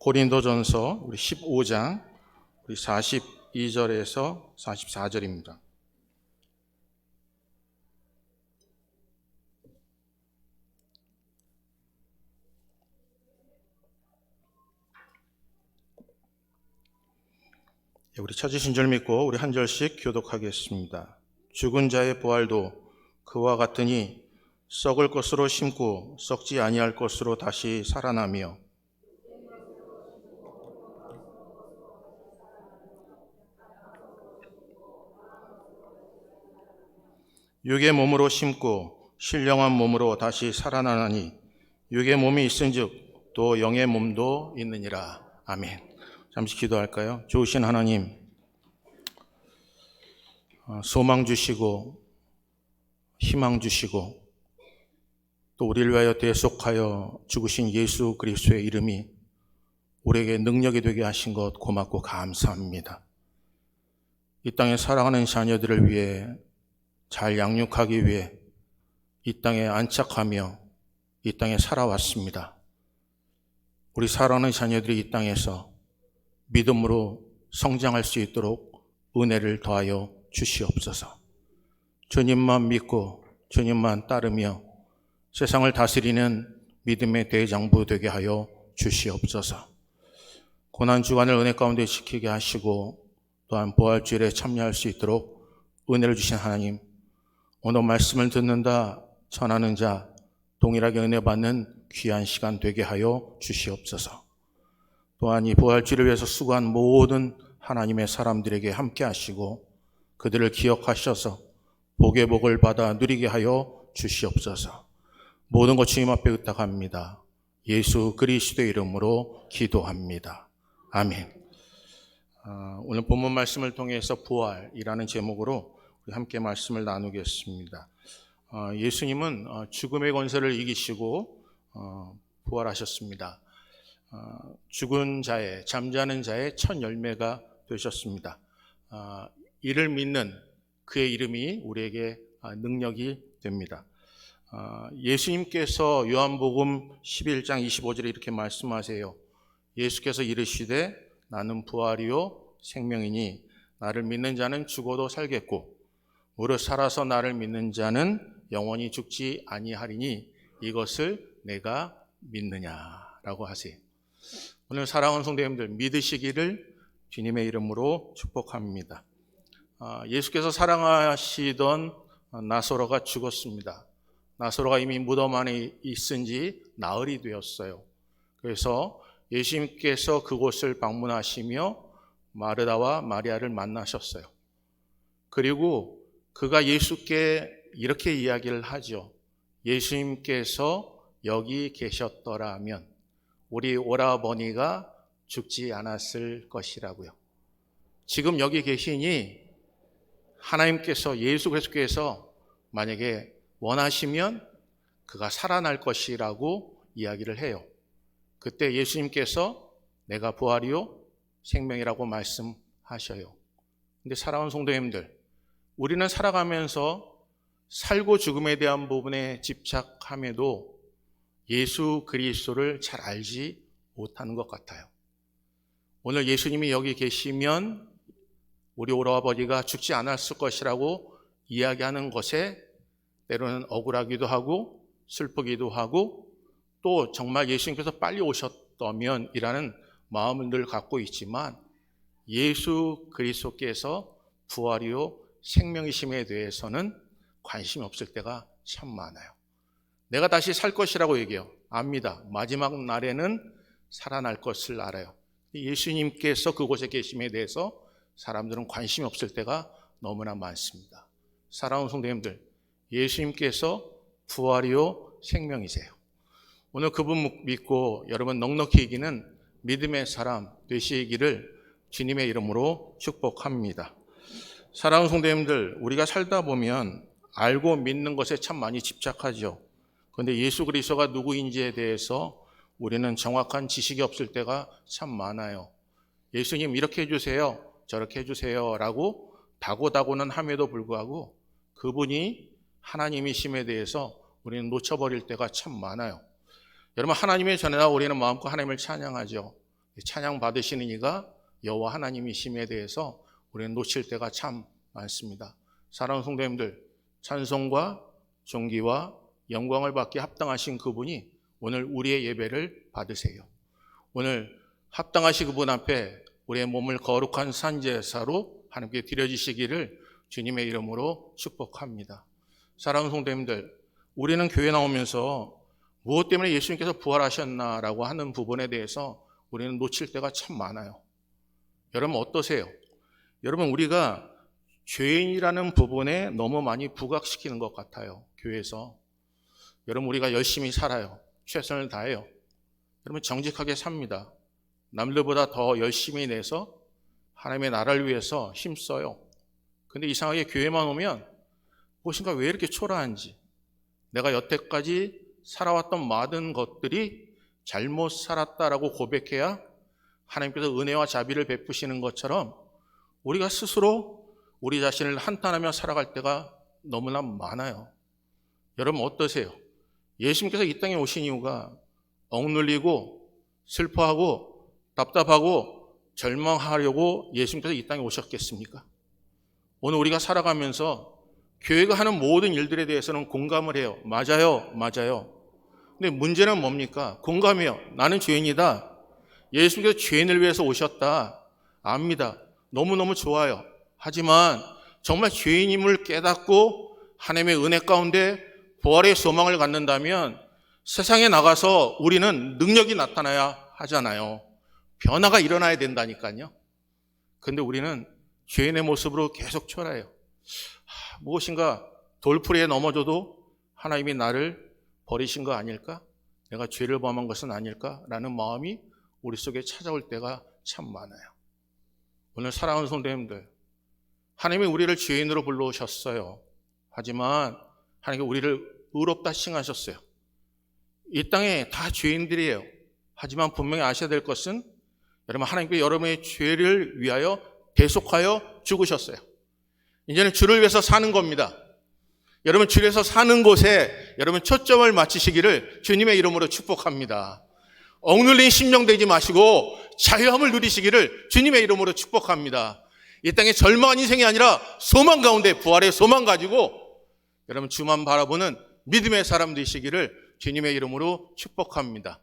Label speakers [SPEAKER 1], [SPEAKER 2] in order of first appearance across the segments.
[SPEAKER 1] 고린도전서 우리 15장 우리 42절에서 44절입니다. 우리 찾으신 줄 믿고 우리 한 절씩 교독하겠습니다. 죽은 자의 부활도 그와 같으니 썩을 것으로 심고 썩지 아니할 것으로 다시 살아나며 육의 몸으로 심고 신령한 몸으로 다시 살아나나니 육의 몸이 있은즉 또 영의 몸도 있느니라. 아멘. 잠시 기도할까요? 좋으신 하나님, 소망 주시고 희망 주시고 또 우리를 위하여 대속하여 죽으신 예수 그리스도의 이름이 우리에게 능력이 되게 하신 것 고맙고 감사합니다. 이 땅에 사랑하는 자녀들을 위해 잘 양육하기 위해 이 땅에 안착하며 이 땅에 살아왔습니다. 우리 사랑하는 자녀들이 이 땅에서 믿음으로 성장할 수 있도록 은혜를 더하여 주시옵소서. 주님만 믿고 주님만 따르며 세상을 다스리는 믿음의 대장부 되게 하여 주시옵소서. 고난주간을 은혜 가운데 지키게 하시고 또한 부활주일에 참여할 수 있도록 은혜를 주신 하나님, 오늘 말씀을 듣는다 전하는 자 동일하게 은혜 받는 귀한 시간 되게 하여 주시옵소서. 또한 이 부활주일을 위해서 수고한 모든 하나님의 사람들에게 함께 하시고 그들을 기억하셔서 복의 복을 받아 누리게 하여 주시옵소서. 모든 것 주님 앞에 의탁합니다. 예수 그리스도의 이름으로 기도합니다. 아멘. 오늘 본문 말씀을 통해서 부활이라는 제목으로 우리 함께 말씀을 나누겠습니다. 예수님은 죽음의 권세를 이기시고 부활하셨습니다. 죽은 자의, 잠자는 자의 첫 열매가 되셨습니다. 이를 믿는 그의 이름이 우리에게 능력이 됩니다. 예수님께서 요한복음 11장 25절에 이렇게 말씀하세요. 예수께서 이르시되 나는 부활이요 생명이니 나를 믿는 자는 죽어도 살겠고 무릇 살아서 나를 믿는 자는 영원히 죽지 아니하리니 이것을 내가 믿느냐라고 하세요. 오늘 사랑하는 성도님들, 믿으시기를 주님의 이름으로 축복합니다. 예수께서 사랑하시던 나사로가 죽었습니다. 나사로가 이미 무덤 안에 있은 지 나흘이 되었어요. 그래서 예수님께서 그곳을 방문하시며 마르다와 마리아를 만나셨어요. 그리고 그가 예수께 이렇게 이야기를 하죠. 예수님께서 여기 계셨더라면 우리 오라버니가 죽지 않았을 것이라고요. 지금 여기 계시니 하나님께서 예수 그리스도께서 만약에 원하시면 그가 살아날 것이라고 이야기를 해요. 그때 예수님께서 내가 부활이요 생명이라고 말씀하셔요. 근데 사랑하는 성도님들, 우리는 살아가면서 살고 죽음에 대한 부분에 집착함에도 예수 그리스도를 잘 알지 못하는 것 같아요. 오늘 예수님이 여기 계시면 우리 오라버니가 죽지 않았을 것이라고 이야기하는 것에 때로는 억울하기도 하고 슬프기도 하고 또 정말 예수님께서 빨리 오셨다면 이라는 마음을 늘 갖고 있지만 예수 그리스도께서 부활이요 생명이심에 대해서는 관심이 없을 때가 참 많아요. 내가 다시 살 것이라고 얘기해요. 압니다. 마지막 날에는 살아날 것을 알아요. 예수님께서 그곳에 계심에 대해서 사람들은 관심이 없을 때가 너무나 많습니다. 사랑하는 성도님들, 예수님께서 부활이요 생명이세요. 오늘 그분 믿고 여러분 넉넉히 이기는 믿음의 사람 되시기를 주님의 이름으로 축복합니다. 사랑하는 성도님들, 우리가 살다 보면 알고 믿는 것에 참 많이 집착하죠. 그런데 예수 그리스도가 누구인지에 대해서 우리는 정확한 지식이 없을 때가 참 많아요. 예수님 이렇게 해주세요, 저렇게 해주세요 라고 다고다고는 함에도 불구하고 그분이 하나님이심에 대해서 우리는 놓쳐버릴 때가 참 많아요. 여러분, 하나님의 전에다 우리는 마음껏 하나님을 찬양하죠. 찬양 받으시는 이가 여호와 하나님이심에 대해서 우리는 놓칠 때가 참 많습니다. 사랑하는 성도님들, 찬송과 존귀와 영광을 받기 합당하신 그분이 오늘 우리의 예배를 받으세요. 오늘 합당하신 그분 앞에 우리의 몸을 거룩한 산제사로 하나님께 드려지시기를 주님의 이름으로 축복합니다. 사랑하는 성도님들, 우리는 교회 나오면서 무엇 때문에 예수님께서 부활하셨나라고 하는 부분에 대해서 우리는 놓칠 때가 참 많아요. 여러분 어떠세요? 여러분 우리가 죄인이라는 부분에 너무 많이 부각시키는 것 같아요. 교회에서. 여러분 우리가 열심히 살아요. 최선을 다해요. 여러분 정직하게 삽니다. 남들보다 더 열심히 내서 하나님의 나라를 위해서 힘써요. 근데 이상하게 교회만 오면 무엇인가 왜 이렇게 초라한지, 내가 여태까지 살아왔던 많은 것들이 잘못 살았다라고 고백해야 하나님께서 은혜와 자비를 베푸시는 것처럼 우리가 스스로 우리 자신을 한탄하며 살아갈 때가 너무나 많아요. 여러분 어떠세요? 예수님께서 이 땅에 오신 이유가 억눌리고 슬퍼하고 답답하고 절망하려고 예수님께서 이 땅에 오셨겠습니까? 오늘 우리가 살아가면서 교회가 하는 모든 일들에 대해서는 공감을 해요. 맞아요. 맞아요. 근데 문제는 뭡니까? 공감해요. 나는 죄인이다. 예수님께서 죄인을 위해서 오셨다. 압니다. 너무너무 좋아요. 하지만 정말 죄인임을 깨닫고 하나님의 은혜 가운데 부활의 소망을 갖는다면 세상에 나가서 우리는 능력이 나타나야 하잖아요. 변화가 일어나야 된다니까요. 근데 우리는 죄인의 모습으로 계속 초라해요. 무엇인가 돌풀이에 넘어져도 하나님이 나를 버리신 거 아닐까? 내가 죄를 범한 것은 아닐까라는 마음이 우리 속에 찾아올 때가 참 많아요. 오늘 사랑하는 성도님들, 하나님이 우리를 죄인으로 불러오셨어요. 하지만 하나님이 우리를 의롭다 칭하셨어요. 이 땅에 다 죄인들이에요. 하지만 분명히 아셔야 될 것은 여러분 하나님께 여러분의 죄를 위하여 대속하여 죽으셨어요. 이제는 주를 위해서 사는 겁니다. 여러분 주를 위해서 사는 곳에 여러분 초점을 맞추시기를 주님의 이름으로 축복합니다. 억눌린 심령 되지 마시고 자유함을 누리시기를 주님의 이름으로 축복합니다. 이 땅에 절망한 인생이 아니라 소망 가운데 부활의 소망 가지고 여러분 주만 바라보는 믿음의 사람 되시기를 주님의 이름으로 축복합니다.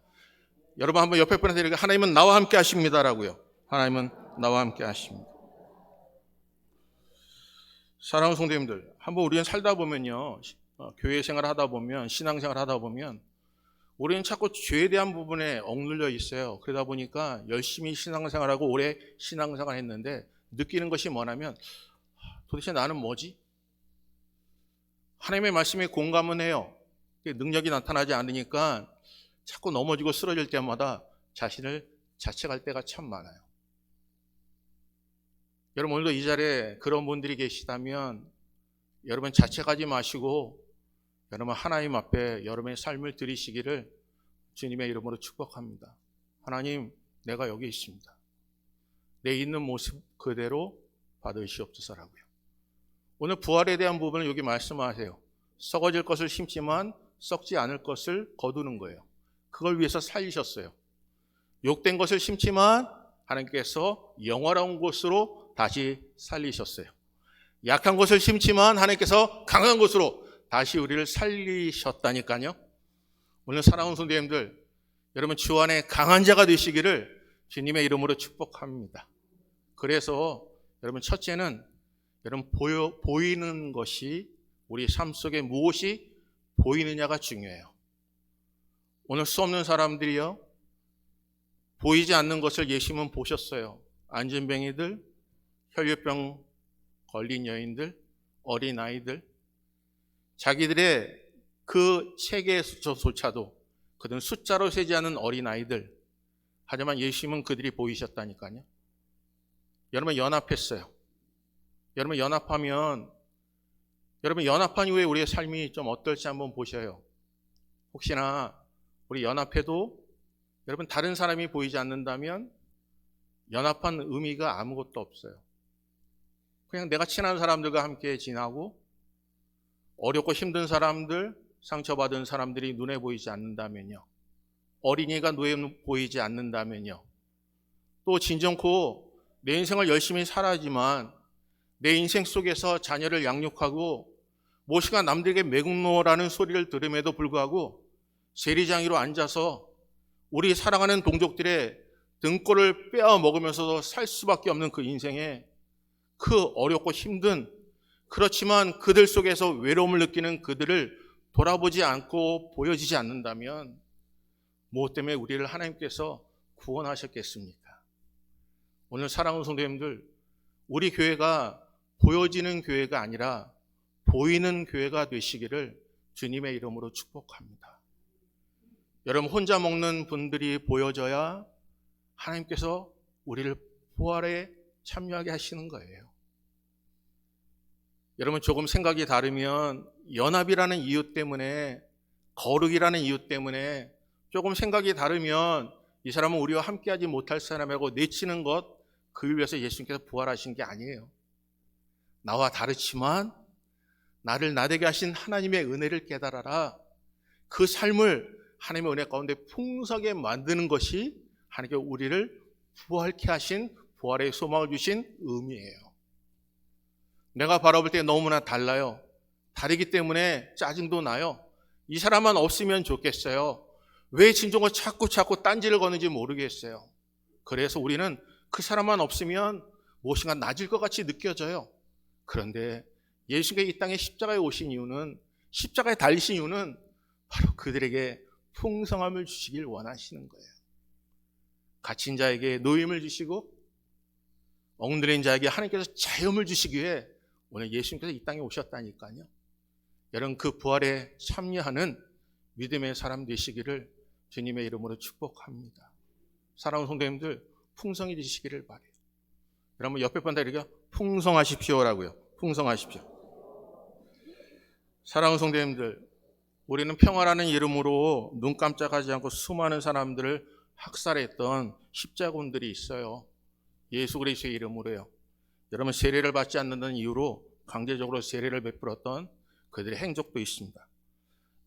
[SPEAKER 1] 여러분 한번 옆에 분한테 이렇게 하나님은 나와 함께 하십니다라고요. 하나님은 나와 함께 하십니다. 사랑하는 성도님들, 한번 우리는 살다 보면요, 교회 생활을 하다 보면, 신앙생활을 하다 보면 우리는 자꾸 죄에 대한 부분에 억눌려 있어요. 그러다 보니까 열심히 신앙생활하고 오래 신앙생활을 했는데 느끼는 것이 뭐냐면 도대체 나는 뭐지? 하나님의 말씀에 공감은 해요. 능력이 나타나지 않으니까 자꾸 넘어지고 쓰러질 때마다 자신을 자책할 때가 참 많아요. 여러분 오늘도 이 자리에 그런 분들이 계시다면 여러분 자책하지 마시고 여러분 하나님 앞에 여러분의 삶을 드리시기를 주님의 이름으로 축복합니다. 하나님, 내가 여기 있습니다. 내 있는 모습 그대로 받으시옵소서라고요. 오늘 부활에 대한 부분을 여기 말씀하세요. 썩어질 것을 심지만 썩지 않을 것을 거두는 거예요. 그걸 위해서 살리셨어요. 욕된 것을 심지만 하나님께서 영화로운 곳으로 다시 살리셨어요. 약한 것을 심지만 하나님께서 강한 것으로 다시 우리를 살리셨다니까요. 오늘 사랑하는 성도님들, 여러분 주 안에 강한 자가 되시기를 주님의 이름으로 축복합니다. 그래서 여러분 첫째는 여러분 보이는 것이 우리 삶 속에 무엇이 보이느냐가 중요해요. 오늘 수 없는 사람들이요, 보이지 않는 것을 예수님은 보셨어요. 안진뱅이들, 혈류병 걸린 여인들, 어린아이들, 자기들의 그 체계에서조차도 그들은 숫자로 세지 않은 어린아이들, 하지만 예수님은 그들이 보이셨다니까요. 여러분 연합했어요. 여러분 연합하면 여러분 연합한 이후에 우리의 삶이 좀 어떨지 한번 보셔요. 혹시나 우리 연합해도 여러분 다른 사람이 보이지 않는다면 연합한 의미가 아무것도 없어요. 그냥 내가 친한 사람들과 함께 지나고 어렵고 힘든 사람들, 상처받은 사람들이 눈에 보이지 않는다면요. 어린이가 눈에 보이지 않는다면요. 또 진정코 내 인생을 열심히 살아야지만 내 인생 속에서 자녀를 양육하고 무엇인가 남들에게 매국노라는 소리를 들음에도 불구하고 세리장이로 앉아서 우리 사랑하는 동족들의 등골을 빼어 먹으면서도 살 수밖에 없는 그 인생에 그 어렵고 힘든, 그렇지만 그들 속에서 외로움을 느끼는 그들을 돌아보지 않고 보여지지 않는다면 무엇 때문에 우리를 하나님께서 구원하셨겠습니까? 오늘 사랑하는 성도님들, 우리 교회가 보여지는 교회가 아니라 보이는 교회가 되시기를 주님의 이름으로 축복합니다. 여러분, 혼자 먹는 분들이 보여져야 하나님께서 우리를 부활에 참여하게 하시는 거예요. 여러분, 조금 생각이 다르면 연합이라는 이유 때문에, 거룩이라는 이유 때문에 조금 생각이 다르면 이 사람은 우리와 함께하지 못할 사람이라고 내치는 것, 그를 위해서 예수님께서 부활하신 게 아니에요. 나와 다르지만 나를 나되게 하신 하나님의 은혜를 깨달아라. 그 삶을 하나님의 은혜 가운데 풍성하게 만드는 것이 하나님께 우리를 부활케 하신, 부활의 소망을 주신 의미예요. 내가 바라볼 때 너무나 달라요. 다르기 때문에 짜증도 나요. 이 사람만 없으면 좋겠어요. 왜 진정으로 자꾸 딴지를 거는지 모르겠어요. 그래서 우리는 그 사람만 없으면 무엇인가 낮을 것 같이 느껴져요. 그런데 예수님께서 이 땅에 십자가에 오신 이유는, 십자가에 달리신 이유는 바로 그들에게 풍성함을 주시길 원하시는 거예요. 갇힌 자에게 노임을 주시고 엉들린 자에게 하나님께서 자유함을 주시기 위해 오늘 예수님께서 이 땅에 오셨다니까요. 여러분, 그 부활에 참여하는 믿음의 사람 되시기를 주님의 이름으로 축복합니다. 사랑하는 성도님들, 풍성히 되시기를 바라요. 여러분, 옆에 분다 이렇게 풍성하십시오라고요. 풍성하십시오. 사랑하는 성도님들, 우리는 평화라는 이름으로 눈 깜짝하지 않고 수많은 사람들을 학살했던 십자군들이 있어요. 예수 그리스도의 이름으로요. 여러분, 세례를 받지 않는다는 이유로 강제적으로 세례를 베풀었던 그들의 행적도 있습니다.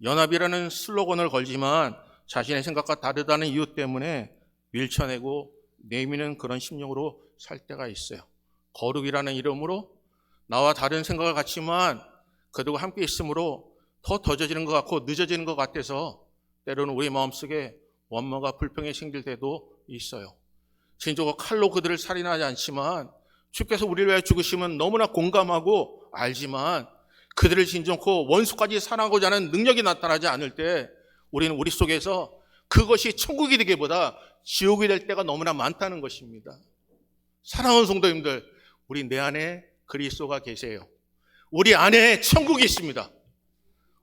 [SPEAKER 1] 연합이라는 슬로건을 걸지만 자신의 생각과 다르다는 이유 때문에 밀쳐내고 내미는 그런 심령으로 살 때가 있어요. 거룩이라는 이름으로 나와 다른 생각을 갖지만 그들과 함께 있으므로 더 더뎌지는 것 같고 늦어지는 것 같아서 때로는 우리 마음속에 원망과 불평이 생길 때도 있어요. 진정으로 칼로 그들을 살인하지 않지만 주께서 우리를 위해 죽으시면 너무나 공감하고 알지만 그들을 진정코 원수까지 사랑하고자 하는 능력이 나타나지 않을 때 우리는 우리 속에서 그것이 천국이 되기보다 지옥이 될 때가 너무나 많다는 것입니다. 사랑하는 성도님들, 우리 내 안에 그리스도가 계세요. 우리 안에 천국이 있습니다.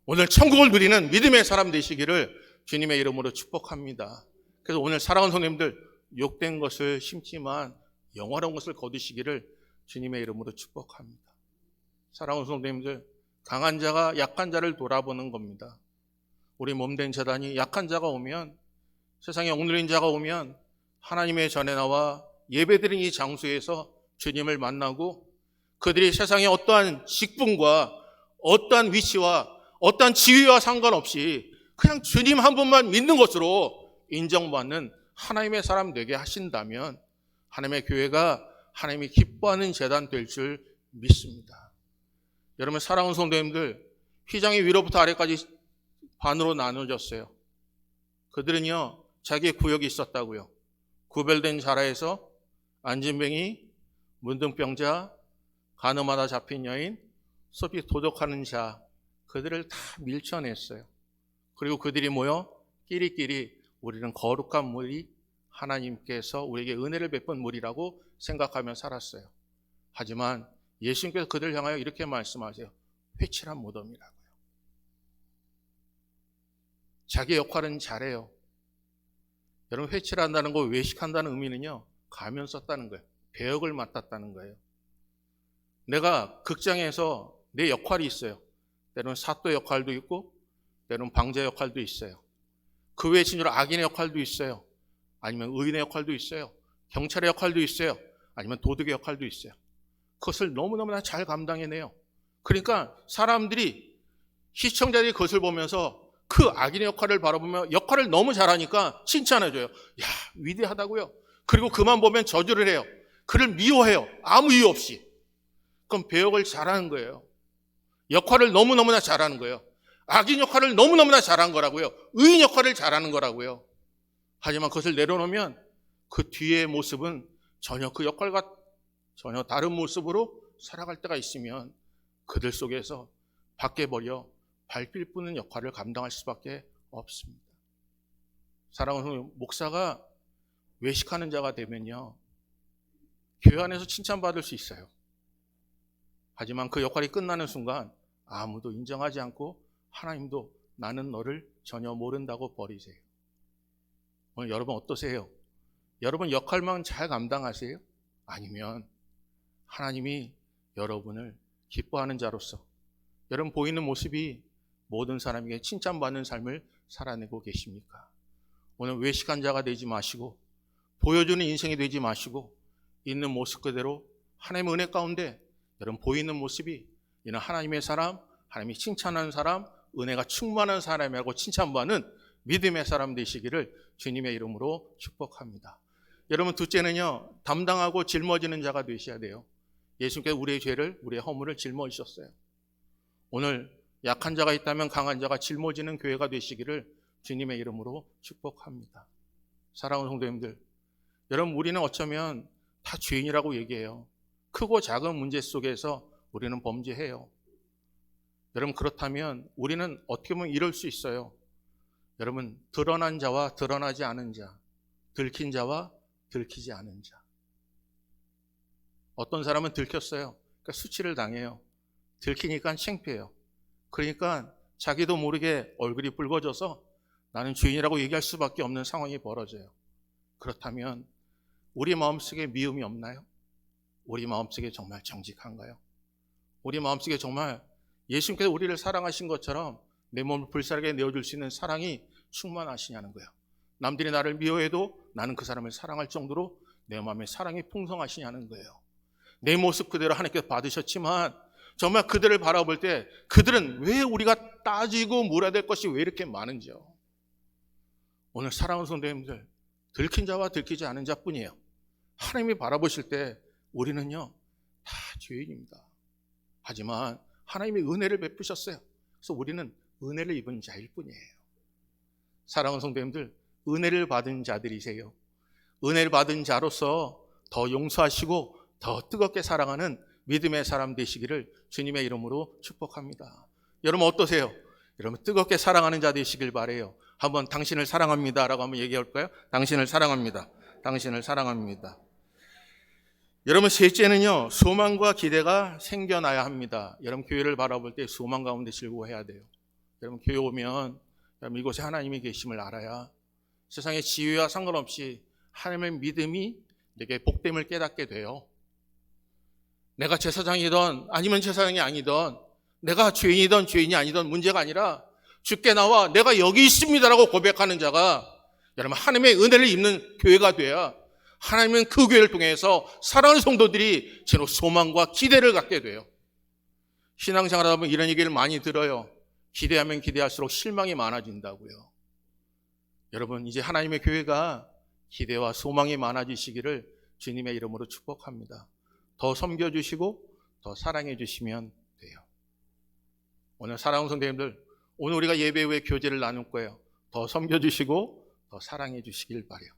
[SPEAKER 1] 오늘 천국을 누리는 믿음의 사람 되시기를 주님의 이름으로 축복합니다. 그래서 오늘 사랑하는 성도님들, 욕된 것을 심지만 영원한 것을 거두시기를 주님의 이름으로 축복합니다. 사랑하는 성도님들, 강한 자가 약한 자를 돌아보는 겁니다. 우리 몸된 재단이 약한 자가 오면, 세상에 억눌린 자가 오면 하나님의 전에 나와 예배드린 이 장소에서 주님을 만나고 그들이 세상에 어떠한 직분과 어떠한 위치와 어떠한 지위와 상관없이 그냥 주님 한 분만 믿는 것으로 인정받는 하나님의 사람 되게 하신다면 하나님의 교회가 하나님이 기뻐하는 재단 될 줄 믿습니다. 여러분, 사랑하는 성도님들, 휘장이 위로부터 아래까지 반으로 나눠졌어요. 그들은요, 자기의 구역이 있었다고요. 구별된 자라에서 안진뱅이, 문둥병자, 간음하다 잡힌 여인, 소비 도둑하는 자, 그들을 다 밀쳐냈어요. 그리고 그들이 모여 끼리끼리 우리는 거룩한 무리, 하나님께서 우리에게 은혜를 베푼 무리라고 생각하며 살았어요. 하지만 예수님께서 그들을 향하여 이렇게 말씀하세요. 회칠한 무덤이라고요. 자기 역할은 잘해요. 여러분, 회칠한다는 거, 외식한다는 의미는요, 가면 썼다는 거예요. 배역을 맡았다는 거예요. 내가 극장에서 내 역할이 있어요. 때로는 사또 역할도 있고 때로는 방자 역할도 있어요. 그 외에 진짜로 악인의 역할도 있어요. 아니면 의인의 역할도 있어요. 경찰의 역할도 있어요. 아니면 도둑의 역할도 있어요. 그것을 너무너무나 잘 감당해내요. 그러니까 사람들이, 시청자들이 그것을 보면서 그 악인의 역할을 바라보며 역할을 너무 잘하니까 칭찬해줘요. 야, 위대하다고요. 그리고 그만 보면 저주를 해요. 그를 미워해요. 아무 이유 없이. 그럼 배역을 잘하는 거예요. 역할을 너무너무나 잘하는 거예요. 악인 역할을 너무너무나 잘한 거라고요. 의인 역할을 잘하는 거라고요. 하지만 그것을 내려놓으면 그 뒤의 모습은 전혀 그 역할과 전혀 다른 모습으로 살아갈 때가 있으면 그들 속에서 밖에 버려 밟힐 뿐은 역할을 감당할 수밖에 없습니다. 사랑하는 목사가 외식하는 자가 되면요, 교회 안에서 칭찬받을 수 있어요. 하지만 그 역할이 끝나는 순간 아무도 인정하지 않고 하나님도 나는 너를 전혀 모른다고 버리세요. 오늘 여러분 어떠세요? 여러분 역할만 잘 감당하세요? 아니면 하나님이 여러분을 기뻐하는 자로서 여러분 보이는 모습이 모든 사람에게 칭찬받는 삶을 살아내고 계십니까? 오늘 외식한 자가 되지 마시고 보여주는 인생이 되지 마시고 있는 모습 그대로 하나님의 은혜 가운데 여러분 보이는 모습이 이는 하나님의 사람, 하나님이 칭찬하는 사람, 은혜가 충만한 사람이라고 칭찬받는 믿음의 사람 되시기를 주님의 이름으로 축복합니다. 여러분 둘째는요, 담당하고 짊어지는 자가 되셔야 돼요. 예수님께서 우리의 죄를, 우리의 허물을 짊어지셨어요. 오늘 약한 자가 있다면 강한 자가 짊어지는 교회가 되시기를 주님의 이름으로 축복합니다. 사랑하는 성도님들, 여러분 우리는 어쩌면 다 죄인이라고 얘기해요. 크고 작은 문제 속에서 우리는 범죄해요. 여러분 그렇다면 우리는 어떻게 보면 이럴 수 있어요. 여러분 드러난 자와 드러나지 않은 자, 들킨 자와 들키지 않은 자. 어떤 사람은 들켰어요. 그러니까 수치를 당해요. 들키니까 창피해요. 그러니까 자기도 모르게 얼굴이 붉어져서 나는 죄인이라고 얘기할 수밖에 없는 상황이 벌어져요. 그렇다면 우리 마음속에 미움이 없나요? 우리 마음속에 정말 정직한가요? 우리 마음속에 정말 예수님께서 우리를 사랑하신 것처럼 내 몸을 불살게 내어줄 수 있는 사랑이 충만하시냐는 거예요. 남들이 나를 미워해도 나는 그 사람을 사랑할 정도로 내 마음에 사랑이 풍성하시냐는 거예요. 내 모습 그대로 하나님께서 받으셨지만 정말 그들을 바라볼 때 그들은 왜 우리가 따지고 물어야 될 것이 왜 이렇게 많은지요. 오늘 사랑하는 성도님들, 들킨 자와 들키지 않은 자뿐이에요. 하나님이 바라보실 때 우리는요 다 죄인입니다. 하지만 하나님이 은혜를 베푸셨어요. 그래서 우리는 은혜를 입은 자일 뿐이에요. 사랑하는 성도님들, 은혜를 받은 자들이세요. 은혜를 받은 자로서 더 용서하시고 더 뜨겁게 사랑하는 믿음의 사람 되시기를 주님의 이름으로 축복합니다. 여러분 어떠세요? 여러분 뜨겁게 사랑하는 자 되시길 바라요. 한번 당신을 사랑합니다 라고 한번 얘기할까요? 당신을 사랑합니다. 당신을 사랑합니다. 여러분 셋째는요, 소망과 기대가 생겨나야 합니다. 여러분 교회를 바라볼 때 소망 가운데 즐거워해야 돼요. 여러분 교회 오면 여러분 이곳에 하나님이 계심을 알아야 세상의 지위와 상관없이 하나님의 믿음이 내게 복됨을 깨닫게 돼요. 내가 제사장이든 아니면 제사장이 아니든 내가 죄인이든 죄인이 아니든 문제가 아니라 주께 나와 내가 여기 있습니다라고 고백하는 자가 여러분 하나님의 은혜를 입는 교회가 돼야 하나님은 그 교회를 통해서 사랑하는 성도들이 제로 소망과 기대를 갖게 돼요. 신앙생활 하다 보면 이런 얘기를 많이 들어요. 기대하면 기대할수록 실망이 많아진다고요. 여러분 이제 하나님의 교회가 기대와 소망이 많아지시기를 주님의 이름으로 축복합니다. 더 섬겨주시고 더 사랑해 주시면 돼요. 오늘 사랑하는 성도님들, 오늘 우리가 예배 후에 교제를 나눌 거예요. 더 섬겨주시고 더 사랑해 주시길 바라요.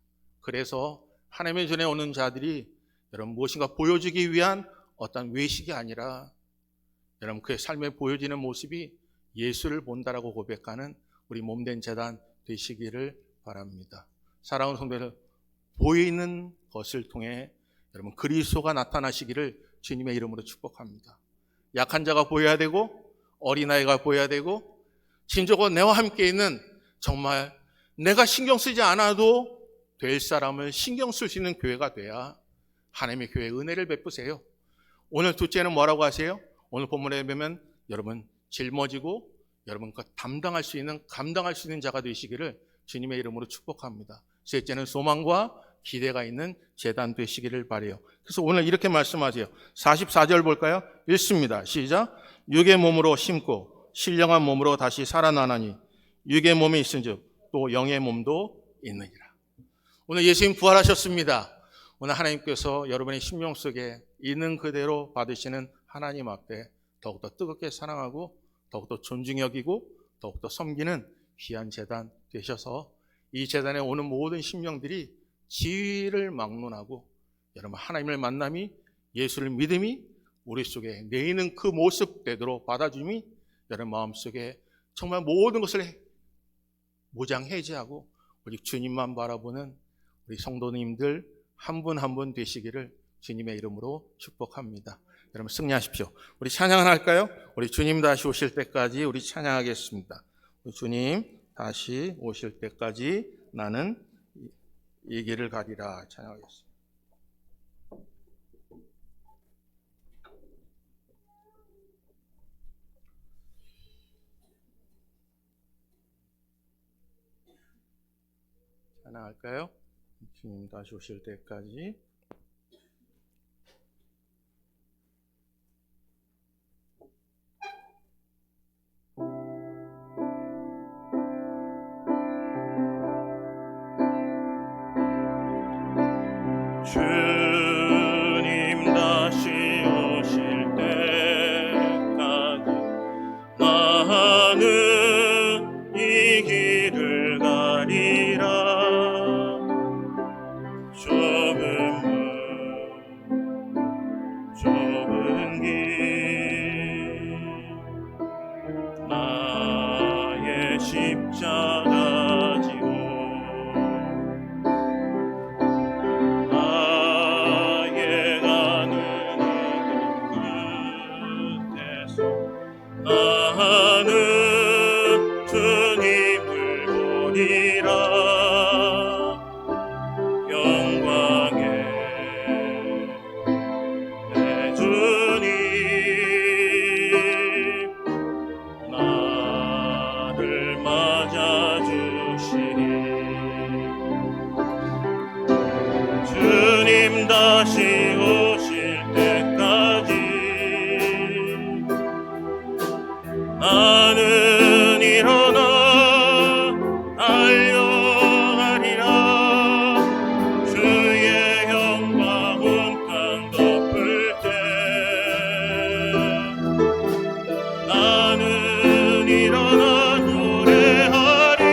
[SPEAKER 1] 그래서 하나님의 전에 오는 자들이 여러분 무엇인가 보여주기 위한 어떤 외식이 아니라 여러분 그의 삶에 보여지는 모습이 예수를 본다라고 고백하는 우리 몸된 제단 되시기를 바랍니다. 사랑하는 성도들, 보이는 것을 통해 여러분 그리스도가 나타나시기를 주님의 이름으로 축복합니다. 약한 자가 보여야 되고 어린아이가 보여야 되고 진정으로 내와 함께 있는 정말 내가 신경 쓰지 않아도 될 사람을 신경 쓸 수 있는 교회가 돼야 하나님의 교회에 은혜를 베푸세요. 오늘 둘째는 뭐라고 하세요? 오늘 본문에 보면 여러분 짊어지고 여러분 감당할 수 있는 자가 되시기를 주님의 이름으로 축복합니다. 셋째는 소망과 기대가 있는 제단 되시기를 바라요. 그래서 오늘 이렇게 말씀하세요. 44절 볼까요? 읽습니다. 시작. 육의 몸으로 심고 신령한 몸으로 다시 살아나나니 육의 몸이 있은즉 또 영의 몸도 있느니라. 오늘 예수님 부활하셨습니다. 오늘 하나님께서 여러분의 심령 속에 있는 그대로 받으시는 하나님 앞에 더욱더 뜨겁게 사랑하고 더욱더 존중히 여기고 더욱더 섬기는 귀한 제단 되셔서 이 제단에 오는 모든 심령들이 지위를 막론하고 여러분 하나님을 만남이 예수를 믿음이 우리 속에 내있는 그 모습대로 받아줌이 여러분 마음속에 정말 모든 것을 무장해제하고 오직 주님만 바라보는 우리 성도님들 한 분 한 분 되시기를 주님의 이름으로 축복합니다. 여러분 승리하십시오. 우리 찬양을 할까요? 우리 주님 다시 오실 때까지 우리 찬양하겠습니다. 우리 주님 다시 오실 때까지 나는 이 길을 가리라 찬양하겠습니다. 찬양할까요? 주님 다시 오실 때까지. 주님 다시 오실 때까지 나는 이 길을 가리라. 좁은 길 나의 십자가 지고 나의 가는 이 끝에서 나는 주님을 보리라. 주님 다시 오실 때까지 나는 일어나 달려가리라. 주의 영광 온 땅 덮을 때 나는 일어나 노래하리.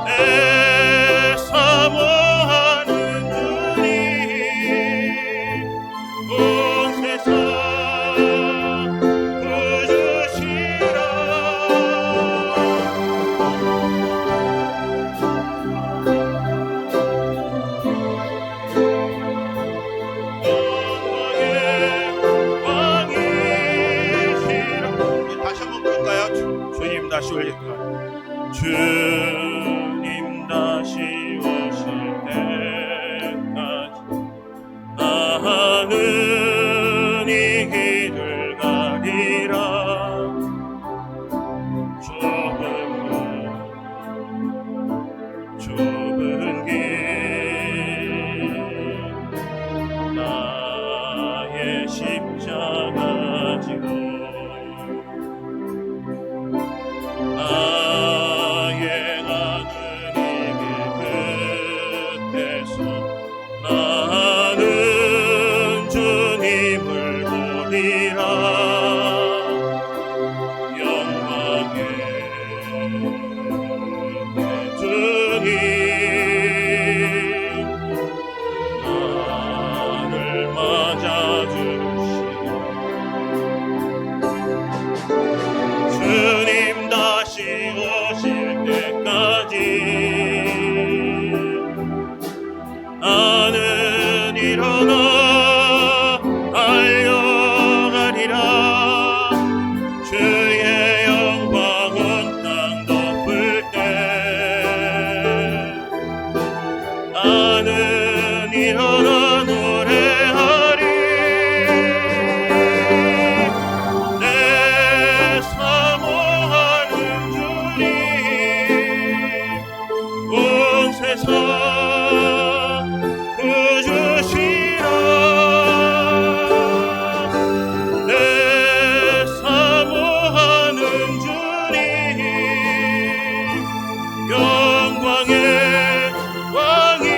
[SPEAKER 1] 내 사모하는 주님 온 세상 구주시라. 다시 한번 부를까요? 주님 다시 오실 때까지. 주님 다시 오실 때까지 나는 이 길을 가리라. 좁은 길 나의 십자가 지고 나의 가는 이 길 끝에서 나는 주님을 보리라. 영광의 내 주님 나를 맞아주시오. 주님 다시 오실 때까지 나는 일어나 달려가리라. 주의 영광 온 땅 덮을 때 나는 일어나 노래하리. 내 사모하는 주님 온 세상 구주시라. 내 사모하는 주님 영광의 왕이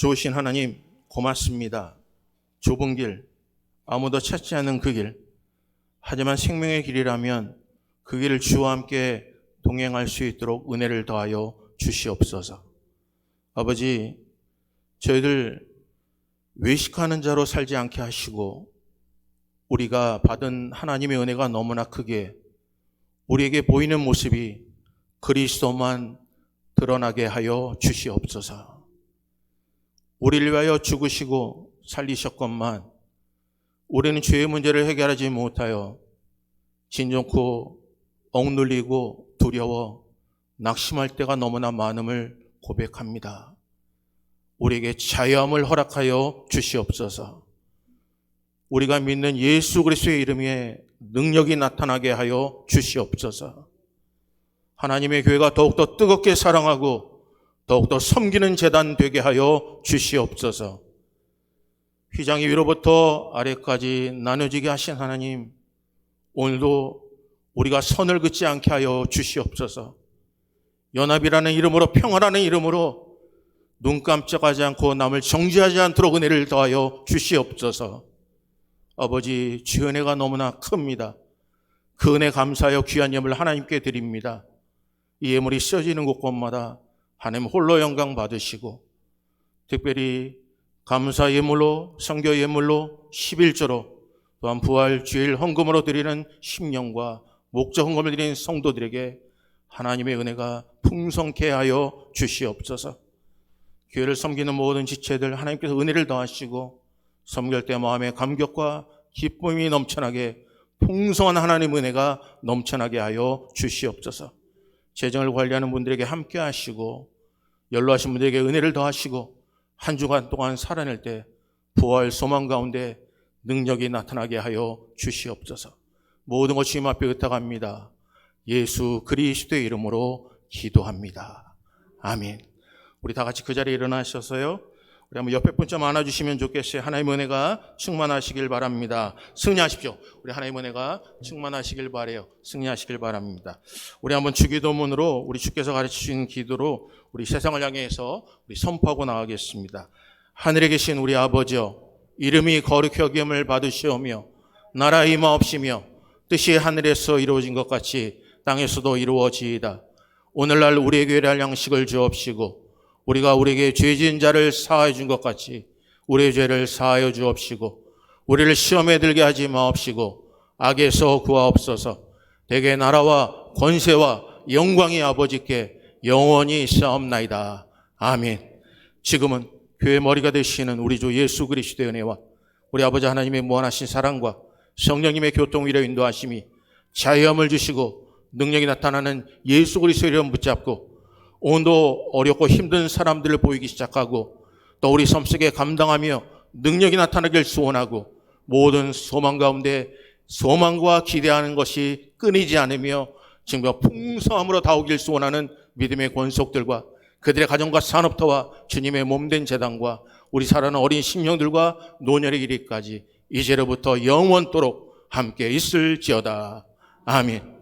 [SPEAKER 1] 좋으신 하나님 고맙습니다. 좁은 길, 아무도 찾지 않는 그 길, 하지만 생명의 길이라면 그 길을 주와 함께 동행할 수 있도록 은혜를 더하여 주시옵소서. 아버지, 저희들 외식하는 자로 살지 않게 하시고 우리가 받은 하나님의 은혜가 너무나 크게 우리에게 보이는 모습이 그리스도만 드러나게 하여 주시옵소서. 우리를 위하여 죽으시고 살리셨건만 우리는 죄의 문제를 해결하지 못하여 진정코 억눌리고 두려워 낙심할 때가 너무나 많음을 고백합니다. 우리에게 자유함을 허락하여 주시옵소서. 우리가 믿는 예수 그리스도의 이름에 능력이 나타나게 하여 주시옵소서. 하나님의 교회가 더욱더 뜨겁게 사랑하고 더욱더 섬기는 재단 되게 하여 주시옵소서. 휘장이 위로부터 아래까지 나눠지게 하신 하나님, 오늘도 우리가 선을 긋지 않게 하여 주시옵소서. 연합이라는 이름으로, 평화라는 이름으로 눈 깜짝하지 않고 남을 정죄하지 않도록 은혜를 더하여 주시옵소서. 아버지, 주의 은혜가 너무나 큽니다. 그 은혜 감사하여 귀한 예물을 하나님께 드립니다. 이 예물이 쓰여지는 곳곳마다 하나님 홀로 영광 받으시고, 특별히 감사 예물로, 선교 예물로, 11조로, 또한 부활 주일 헌금으로 드리는 심령과 목적 헌금을 드리는 성도들에게 하나님의 은혜가 풍성케 하여 주시옵소서. 교회를 섬기는 모든 지체들 하나님께서 은혜를 더하시고 섬길 때 마음의 감격과 기쁨이 넘쳐나게 풍성한 하나님의 은혜가 넘쳐나게 하여 주시옵소서. 재정을 관리하는 분들에게 함께 하시고 연로하신 분들에게 은혜를 더하시고 한 주간 동안 살아낼 때 부활 소망 가운데 능력이 나타나게 하여 주시옵소서. 모든 것 주님 앞에 의탁합니다. 예수 그리스도의 이름으로 기도합니다. 아멘. 우리 다 같이 그 자리에 일어나셔서요, 우리 한번 옆에 분 좀 안아주시면 좋겠어요. 하나님의 은혜가 충만하시길 바랍니다. 승리하십시오. 우리 하나님의 은혜가 충만하시길 바라요. 승리하시길 바랍니다. 우리 한번 주기도문으로, 우리 주께서 가르치신 기도로 우리 세상을 향해서 우리 선포하고 나가겠습니다. 하늘에 계신 우리 아버지여, 이름이 거룩히 여김을 받으시오며 나라 임하옵시며 뜻이 하늘에서 이루어진 것 같이 땅에서도 이루어지이다. 오늘날 우리에게 일할 양식을 주옵시고 우리가 우리에게 죄 지은 자를 사하여 준 것 같이 우리의 죄를 사하여 주옵시고 우리를 시험에 들게 하지 마옵시고 악에서 구하옵소서. 대개 나라와 권세와 영광이 아버지께 영원히 있사옵나이다. 아멘. 지금은 교회 머리가 되시는 우리 주 예수 그리스도의 은혜와 우리 아버지 하나님의 무한하신 사랑과 성령님의 교통위로 인도하심이 자유함을 주시고 능력이 나타나는 예수 그리스도의 이름 붙잡고 오늘도 어렵고 힘든 사람들을 보이기 시작하고 또 우리 삶 속에 감당하며 능력이 나타나길 소원하고 모든 소망 가운데 소망과 기대하는 것이 끊이지 않으며 지금과 풍성함으로 다오길 소원하는 믿음의 권속들과 그들의 가정과 산업터와 주님의 몸된 재단과 우리 살아가는 어린 심령들과 노년의 이르기까지 이제로부터 영원토록 함께 있을지어다. 아멘.